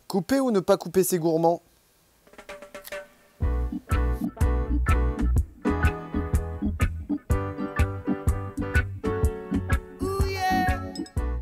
Couper ou ne pas couper ses gourmands?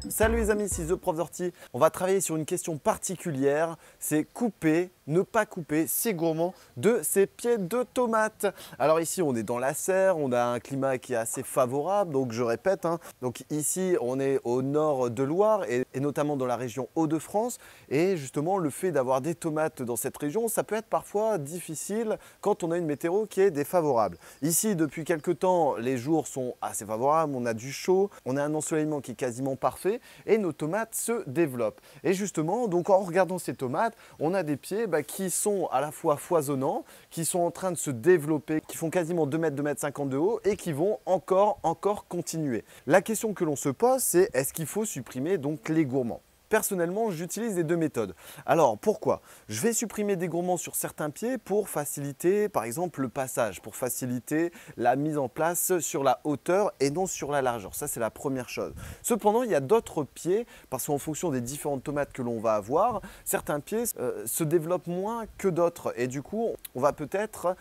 Salut les amis, c'est The Prof d'Ortie. On va travailler sur une question particulière, c'est couper, ne pas couper ses gourmands de ses pieds de tomates. Alors ici on est dans la serre, on a un climat qui est assez favorable, donc je répète, donc ici on est au nord de Loire et notamment dans la région Hauts-de-France. Et justement le fait d'avoir des tomates dans cette région, ça peut être parfois difficile quand on a une météo qui est défavorable. Ici depuis quelques temps, les jours sont assez favorables, on a du chaud, on a un ensoleillement qui est quasiment parfait. Et nos tomates se développent. Et justement, donc en regardant ces tomates, on a des pieds qui sont à la fois foisonnants, qui sont en train de se développer, qui font quasiment 2 mètres, 2,50 m de haut et qui vont encore continuer. La question que l'on se pose, c'est est-ce qu'il faut supprimer donc les gourmands? Personnellement, j'utilise les deux méthodes. Alors, pourquoi? Je vais supprimer des gourmands sur certains pieds pour faciliter, par exemple, le passage, pour faciliter la mise en place sur la hauteur et non sur la largeur. Ça, c'est la première chose. Cependant, il y a d'autres pieds, parce qu'en fonction des différentes tomates que l'on va avoir, certains pieds se développent moins que d'autres. Et du coup, on va peut-être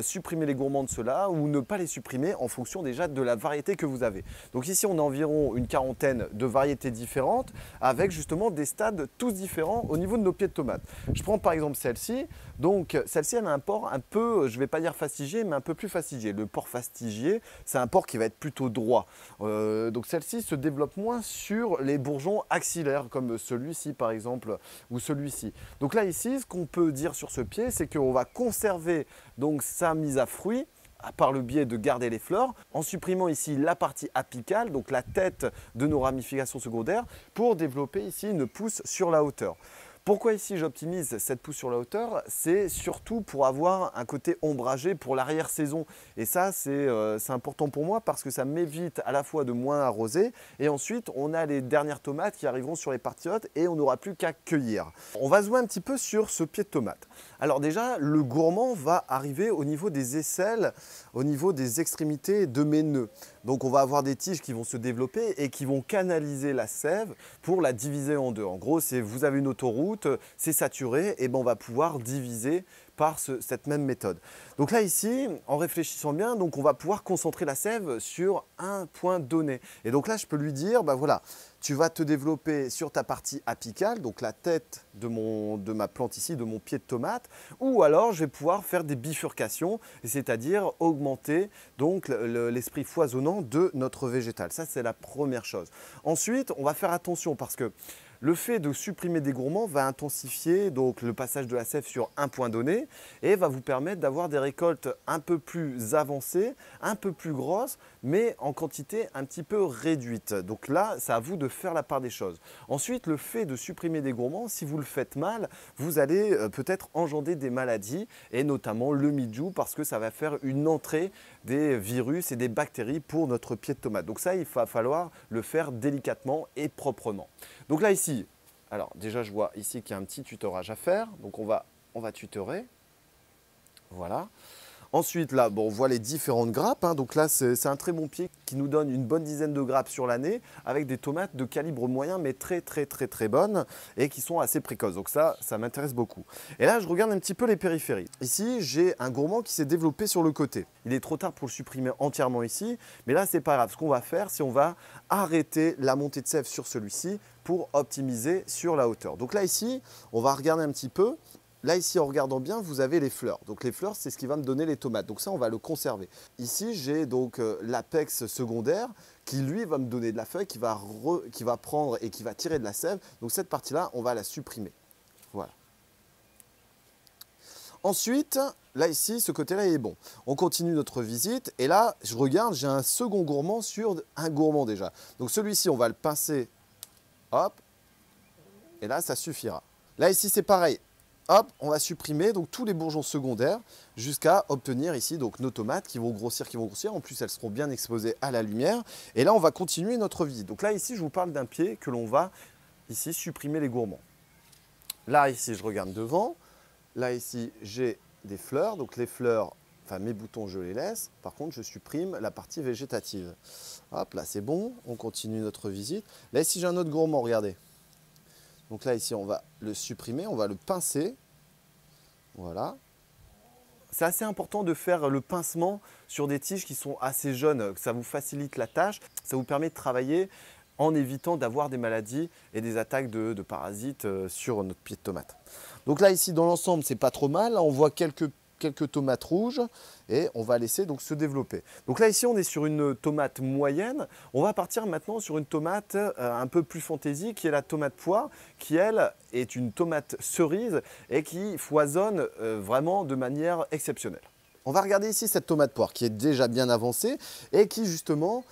supprimer les gourmands de ceux-là ou ne pas les supprimer en fonction déjà de la variété que vous avez. Donc ici, on a environ une quarantaine de variétés différentes avec justement des stades tous différents au niveau de nos pieds de tomates. Je prends par exemple celle-ci. Donc celle-ci, elle a un port un peu, je ne vais pas dire fastigié, mais un peu plus fastigié. Le port fastigié, c'est un port qui va être plutôt droit. Donc celle-ci se développe moins sur les bourgeons axillaires, comme celui-ci par exemple, ou celui-ci. Donc là ici, ce qu'on peut dire sur ce pied, c'est qu'on va conserver donc sa mise à fruit, par le biais de garder les fleurs, en supprimant ici la partie apicale, donc la tête de nos ramifications secondaires, pour développer ici une pousse sur la hauteur. Pourquoi ici j'optimise cette pousse sur la hauteur? C'est surtout pour avoir un côté ombragé pour l'arrière-saison. Et ça, c'est important pour moi parce que ça m'évite à la fois de moins arroser. Et ensuite, on a les dernières tomates qui arriveront sur les parties hautes et on n'aura plus qu'à cueillir. On va jouer un petit peu sur ce pied de tomate. Alors déjà, le gourmand va arriver au niveau des aisselles, au niveau des extrémités de mes nœuds. Donc on va avoir des tiges qui vont se développer et qui vont canaliser la sève pour la diviser en deux. En gros, c'est vous avez une autoroute, c'est saturé, et ben on va pouvoir diviser par cette même méthode. Donc là ici, en réfléchissant bien, donc on va pouvoir concentrer la sève sur un point donné. Et donc là, je peux lui dire, ben voilà, tu vas te développer sur ta partie apicale, donc la tête de ma plante ici, de mon pied de tomate, ou alors je vais pouvoir faire des bifurcations, c'est-à-dire augmenter donc l'esprit foisonnant de notre végétal. Ça, c'est la première chose. Ensuite, on va faire attention parce que le fait de supprimer des gourmands va intensifier donc le passage de la sève sur un point donné et va vous permettre d'avoir des récoltes un peu plus avancées, un peu plus grosses, mais en quantité un petit peu réduite. Donc là, c'est à vous de faire la part des choses. Ensuite, le fait de supprimer des gourmands, si vous le faites mal, vous allez peut-être engendrer des maladies et notamment le mildiou parce que ça va faire une entrée des virus et des bactéries pour notre pied de tomate. Donc ça, il va falloir le faire délicatement et proprement. Donc là ici, alors déjà je vois ici qu'il y a un petit tutorage à faire. Donc on va tutorer. Voilà. Ensuite là, bon, on voit les différentes grappes. Donc là, c'est un très bon pied qui nous donne une bonne dizaine de grappes sur l'année avec des tomates de calibre moyen mais très bonnes et qui sont assez précoces. Donc ça m'intéresse beaucoup. Et là, je regarde un petit peu les périphéries. Ici, j'ai un gourmand qui s'est développé sur le côté. Il est trop tard pour le supprimer entièrement ici, mais là, c'est pas grave. Ce qu'on va faire, c'est on va arrêter la montée de sève sur celui-ci pour optimiser sur la hauteur. Donc là, ici, on va regarder un petit peu. Là, ici, en regardant bien, vous avez les fleurs. Donc, les fleurs, c'est ce qui va me donner les tomates. Donc, ça, on va le conserver. Ici, j'ai donc l'apex secondaire qui, lui, va me donner de la feuille, qui va prendre et qui va tirer de la sève. Donc, cette partie-là, on va la supprimer. Voilà. Ensuite, là, ici, ce côté-là est bon. On continue notre visite. Et là, je regarde, j'ai un second gourmand sur un gourmand déjà. Donc, celui-ci, on va le pincer. Hop. Et là, ça suffira. Là, ici, c'est pareil. Hop, on va supprimer donc tous les bourgeons secondaires jusqu'à obtenir ici donc nos tomates qui vont grossir. En plus, elles seront bien exposées à la lumière. Et là, on va continuer notre visite. Donc là, ici, je vous parle d'un pied que l'on va ici supprimer les gourmands. Là, ici, je regarde devant. Là, ici, j'ai des fleurs. Donc les fleurs, enfin mes boutons, je les laisse. Par contre, je supprime la partie végétative. Hop, là, c'est bon. On continue notre visite. Là, ici, j'ai un autre gourmand, regardez. Donc là, ici, on va le supprimer, on va le pincer. Voilà. C'est assez important de faire le pincement sur des tiges qui sont assez jeunes. Ça vous facilite la tâche, ça vous permet de travailler en évitant d'avoir des maladies et des attaques de parasites sur notre pied de tomate. Donc là, ici, dans l'ensemble, c'est pas trop mal. Là, on voit quelques tomates rouges et on va laisser donc se développer. Donc là, ici, on est sur une tomate moyenne. On va partir maintenant sur une tomate un peu plus fantaisie, qui est la tomate poire, qui, elle, est une tomate cerise et qui foisonne vraiment de manière exceptionnelle. On va regarder ici cette tomate poire qui est déjà bien avancée et qui, justement,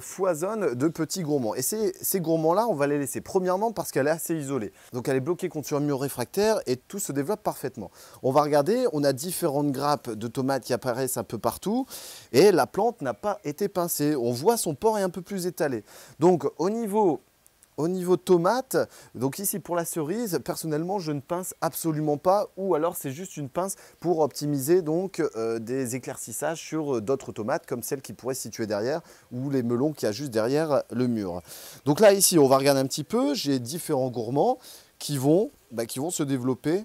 foisonne de petits gourmands. Et ces gourmands-là, on va les laisser. Premièrement, parce qu'elle est assez isolée. Donc, elle est bloquée contre un mur réfractaire et tout se développe parfaitement. On va regarder, on a différentes grappes de tomates qui apparaissent un peu partout et la plante n'a pas été pincée. On voit son port est un peu plus étalé. Donc, au niveau tomate, donc ici pour la cerise, personnellement je ne pince absolument pas, ou alors c'est juste une pince pour optimiser donc des éclaircissages sur d'autres tomates comme celle qui pourrait se situer derrière, ou les melons qu'il y a juste derrière le mur. Donc là ici on va regarder un petit peu, j'ai différents gourmands qui vont se développer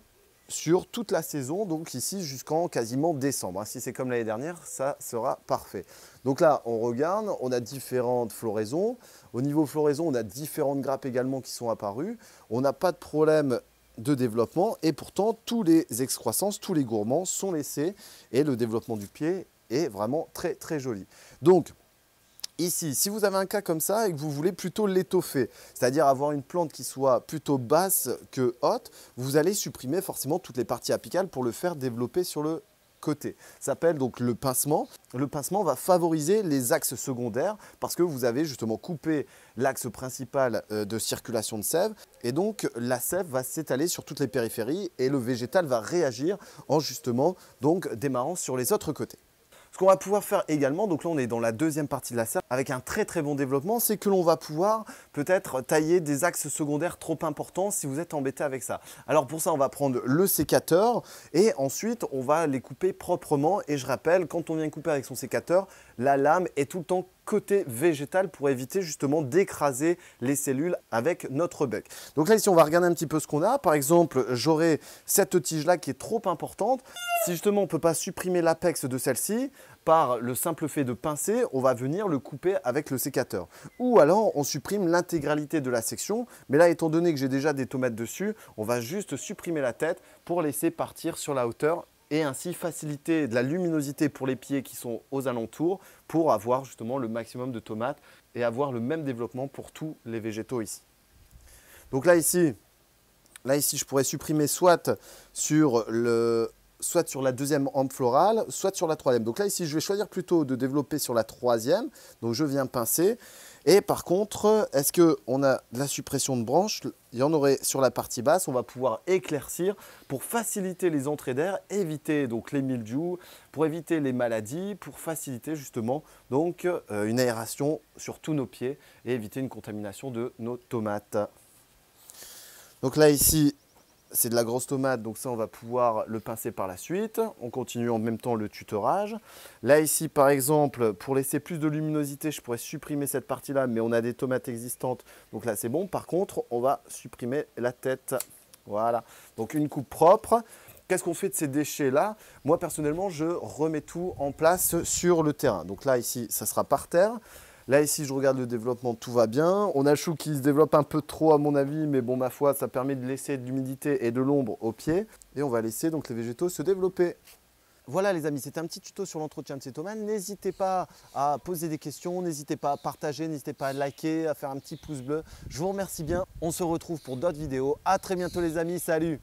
sur toute la saison, donc ici jusqu'en quasiment décembre. Si c'est comme l'année dernière, ça sera parfait. Donc là, on regarde, on a différentes floraisons. Au niveau floraison, on a différentes grappes également qui sont apparues. On n'a pas de problème de développement et pourtant, tous les excroissances, tous les gourmands sont laissés et le développement du pied est vraiment très très joli. Donc, ici, si vous avez un cas comme ça et que vous voulez plutôt l'étoffer, c'est-à-dire avoir une plante qui soit plutôt basse que haute, vous allez supprimer forcément toutes les parties apicales pour le faire développer sur le côté. Ça s'appelle donc le pincement. Le pincement va favoriser les axes secondaires parce que vous avez justement coupé l'axe principal de circulation de sève et donc la sève va s'étaler sur toutes les périphéries et le végétal va réagir en justement donc démarrant sur les autres côtés. Ce qu'on va pouvoir faire également, donc là on est dans la deuxième partie de la serre, avec un très très bon développement, c'est que l'on va pouvoir peut-être tailler des axes secondaires trop importants si vous êtes embêté avec ça. Alors pour ça on va prendre le sécateur et ensuite on va les couper proprement. Et je rappelle, quand on vient couper avec son sécateur, la lame est tout le temps côté végétal pour éviter justement d'écraser les cellules avec notre bec. Donc là ici on va regarder un petit peu ce qu'on a. Par exemple, j'aurai cette tige là qui est trop importante. Si justement on ne peut pas supprimer l'apex de celle-ci, par le simple fait de pincer, on va venir le couper avec le sécateur. Ou alors on supprime l'intégralité de la section, mais là étant donné que j'ai déjà des tomates dessus, on va juste supprimer la tête pour laisser partir sur la hauteur et ainsi faciliter de la luminosité pour les pieds qui sont aux alentours pour avoir justement le maximum de tomates et avoir le même développement pour tous les végétaux ici. Donc là ici je pourrais supprimer soit sur la deuxième hampe florale, soit sur la troisième. Donc là, ici, je vais choisir plutôt de développer sur la troisième. Donc, je viens pincer. Et par contre, est-ce qu'on a de la suppression de branches? Il y en aurait sur la partie basse. On va pouvoir éclaircir pour faciliter les entrées d'air, éviter donc les mildious, pour éviter les maladies, pour faciliter justement donc une aération sur tous nos pieds et éviter une contamination de nos tomates. Donc là, ici, c'est de la grosse tomate, donc ça on va pouvoir le pincer par la suite. On continue en même temps le tutorage. Là ici par exemple, pour laisser plus de luminosité, je pourrais supprimer cette partie-là, mais on a des tomates existantes, donc là c'est bon. Par contre, on va supprimer la tête. Voilà, donc une coupe propre. Qu'est-ce qu'on fait de ces déchets-là? Moi personnellement, je remets tout en place sur le terrain. Donc là ici, ça sera par terre. Là, ici, je regarde le développement, tout va bien. On a le chou qui se développe un peu trop à mon avis, mais bon, ma foi, ça permet de laisser de l'humidité et de l'ombre au pied. Et on va laisser donc les végétaux se développer. Voilà les amis, c'était un petit tuto sur l'entretien de ces tomates. N'hésitez pas à poser des questions, n'hésitez pas à partager, n'hésitez pas à liker, à faire un petit pouce bleu. Je vous remercie bien. On se retrouve pour d'autres vidéos. À très bientôt les amis, salut!